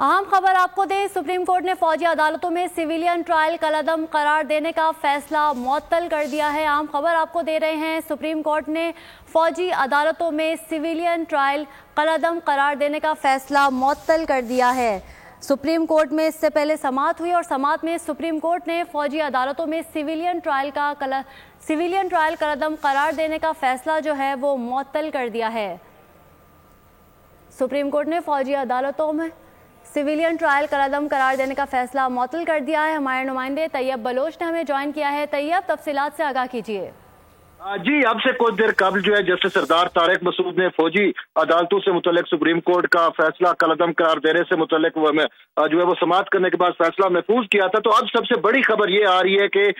अहम खबर आपको दें, सुप्रीम कोर्ट ने फौजी अदालतों में सिविलियन ट्रायल कलअदम करार देने का फैसला मुअत्तल कर दिया है। अहम खबर आपको दे रहे हैं, सुप्रीम कोर्ट ने फौजी अदालतों में सिविलियन ट्रायल कलअदम करार देने का फैसला मुअत्तल कर दिया है। सुप्रीम कोर्ट में इससे पहले समाअत हुई और समाअत में सुप्रीम कोर्ट ने फौजी अदालतों में सिविलियन ट्रायल कलअदम करार देने का फैसला जो है वो मुअत्तल कर दिया है। सुप्रीम कोर्ट ने फौजी अदालतों में सिविलियन ट्रायल कलअदम करार देने का फैसला मुअत्तल कर दिया है। हमारे नुमाइंदे तैयब बलोच ने हमें ज्वाइन किया है। तैयब, तफसीलात से आगाह कीजिए। जी, अब से कुछ देर कबल जो है जस्टिस सरदार तारिक मसूद ने फौजी अदालतों से मुतल्लिक सुप्रीम कोर्ट का फैसला कलअदम करार देने से मुतल्लिक जो है वो समाअत करने के बाद फैसला महफूज किया था। तो अब सबसे बड़ी खबर ये आ रही है कि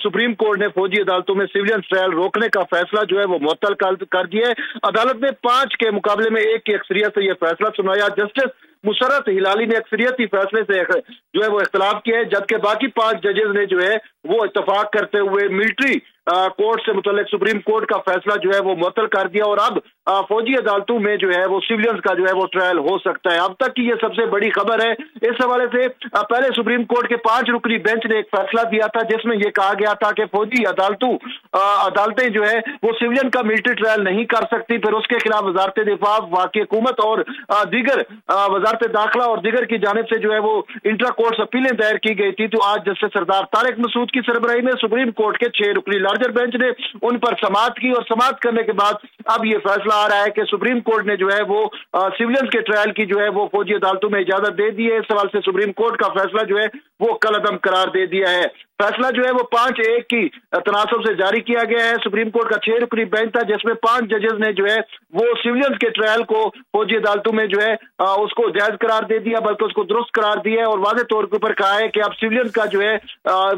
सुप्रीम कोर्ट ने फौजी अदालतों में सिविलियन ट्रायल रोकने का फैसला जो है वो मुअत्तल कर दिया है। अदालत ने 5 के मुकाबले में 1 की अक्सरियत से यह फैसला सुनाया। जस्टिस मुशर्रत हिलाली ने अक्सरियती फैसले से जो है वो इख्तलाफ किया है, जबकि बाकी 5 जजेस ने जो है वो इत्तफाक करते हुए मिलिट्री कोर्ट से मुतल्लिक सुप्रीम कोर्ट का फैसला जो है वो मुअत्तल कर दिया और अब फौजी अदालतों में जो है वो सिविलियंस का जो है वो ट्रायल हो सकता है। अब तक की ये सबसे बड़ी खबर है। इस हवाले से पहले सुप्रीम कोर्ट के 5 रुकनी बेंच ने एक फैसला दिया था जिसमें ये कहा गया था कि फौजी अदालतें जो है वो सिविलियन का मिलिट्री ट्रायल नहीं कर सकती। फिर उसके खिलाफ वजारत दिफा, वफाकी हुकूमत और दीगर वजारत दाखिला और दीगर की जानिब से जो है वो इंट्रा कोर्ट्स अपीलें दायर की गई थी। तो आज जस्टिस सरदार तारिक मसूद की सरबराही में सुप्रीम कोर्ट के 6 रुकनी लार्जर बेंच ने उन पर समाअत की और समाअत करने के बाद अब ये फैसला आ रहा है कि सुप्रीम कोर्ट ने जो है वो सिविलियंस के ट्रायल की जो है वो फौजी अदालतों में इजाजत दे दी है। इस सवाल से सुप्रीम कोर्ट का फैसला जो है वो कलअदम करार दे दिया है। फैसला जो है वो 5-1 की तनासब से जारी किया गया है। सुप्रीम कोर्ट का 6 रुकनी बेंच था जिसमें 5 जजेस ने जो है वो सिविलियंस के ट्रायल को फौजी अदालतों में जो है उसको जायज करार दे दिया, बल्कि उसको दुरुस्त करार दिया है और वाज़ेह तौर के ऊपर कहा है कि अब सिविलियन का जो है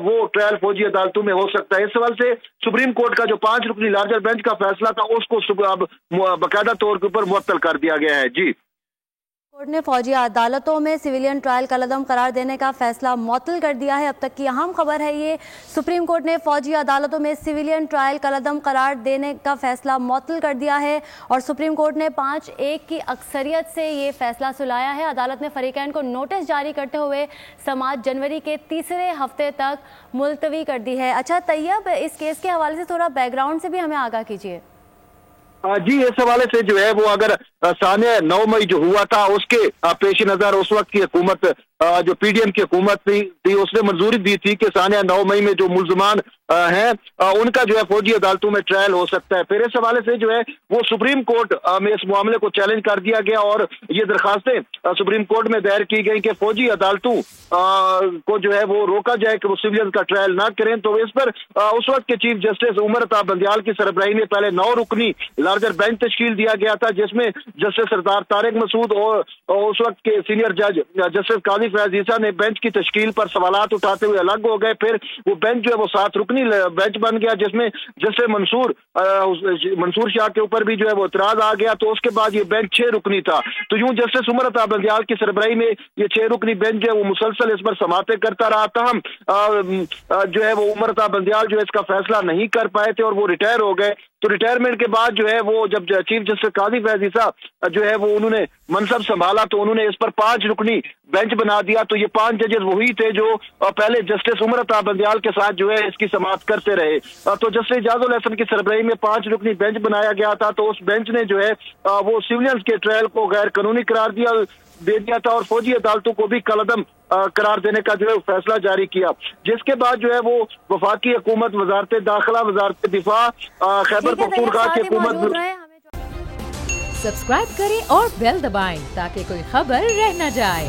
वो ट्रायल फौजी अदालतों में हो सकता है। इस सवाल से सुप्रीम कोर्ट का जो 5 रुकनी लार्जर बेंच का फैसला था उसको अब बाकायदा तौर के ऊपर मुअत्तल कर दिया गया है। जी, कोर्ट ने फौजी अदालतों में सिविलियन ट्रायल कलअदम करार देने का फैसला मुअत्तल कर दिया है। अब तक की अहम खबर है ये, सुप्रीम कोर्ट ने फौजी अदालतों में सिविलियन ट्रायल कलअदम करार देने का फैसला मुअत्तल कर दिया है और सुप्रीम कोर्ट ने 5-1 की अक्सरियत से ये फैसला सुनाया है। अदालत ने फरीकैन को नोटिस जारी करते हुए समाअत जनवरी के तीसरे हफ्ते तक मुलतवी कर दी है। अच्छा तैयब, इस केस के हवाले से थोड़ा बैकग्राउंड से भी हमें आगाह कीजिए। जी, इस हवाले से जो है वो अगर सानिया 9 मई जो हुआ था उसके पेश नजर उस वक्त की हुकूमत जो पीडीएम की हुकूमत थी उसने मंजूरी दी थी कि सानिया 9 मई में जो मुल्ज़मान हैं उनका जो है फौजी अदालतों में ट्रायल हो सकता है। फिर इस हवाले से जो है वो सुप्रीम कोर्ट में इस मामले को चैलेंज कर दिया गया और ये दरखास्तें सुप्रीम कोर्ट में दायर की गई कि फौजी अदालतों को जो है वो रोका जाए कि वो सिविलियन का ट्रायल ना करें। तो इस पर उस वक्त के चीफ जस्टिस उमर अता बंदियाल की सरबराही में पहले 9 रुकनी लार्जर बेंच तश्कील दिया गया था जिसमें जस्टिस सरदार तारिक मसूद और उस वक्त के सीनियर जज जस्टिस काजी फैज ईसा ने बेंच की तश्कील पर सवालात उठाते हुए अलग हो गए। फिर वो बेंच जो है वो 7 रुकनी बेंच बन गया जिसमें जस्टिस मंसूर शाह के ऊपर भी जो है वो इतराज आ गया। तो उसके बाद ये बेंच 6 रुकनी था। तो यूं जस्टिस उमर अता बंदियाल की सरबराही में ये 6 रुकनी बेंच जो है वो मुसलसल इस पर समाअतें करता रहा था। हम जो है वो उमर अता बंदियाल जो है इसका फैसला नहीं कर पाए थे और वो रिटायर हो गए। तो रिटायरमेंट के बाद जो है वो जब चीफ जस्टिस काजी फैज ईसा जो है वो उन्होंने मनसब संभाला तो उन्होंने इस पर 5 रुकनी बेंच बना दिया। तो ये 5 जजेस वही थे जो पहले जस्टिस उमर अता बंदियाल के साथ जो है इसकी समाअत करते रहे। तो जस्टिस इजाजुल हसन की सरबराही में 5 रुकनी बेंच बनाया गया था। तो उस बेंच ने जो है वो सिविलियंस के ट्रायल को गैर कानूनी करार दे दिया था और फौजी अदालतों को भी कलअदम करार देने का जो है फैसला जारी किया, जिसके बाद जो है वो वफाकी हुकूमत, वजारत दाखिला, वजारत दिफा, खैबर पख्तूनख्वा की हुकूमत। सब्सक्राइब करें और बेल दबाएं ताकि कोई खबर रह न जाए।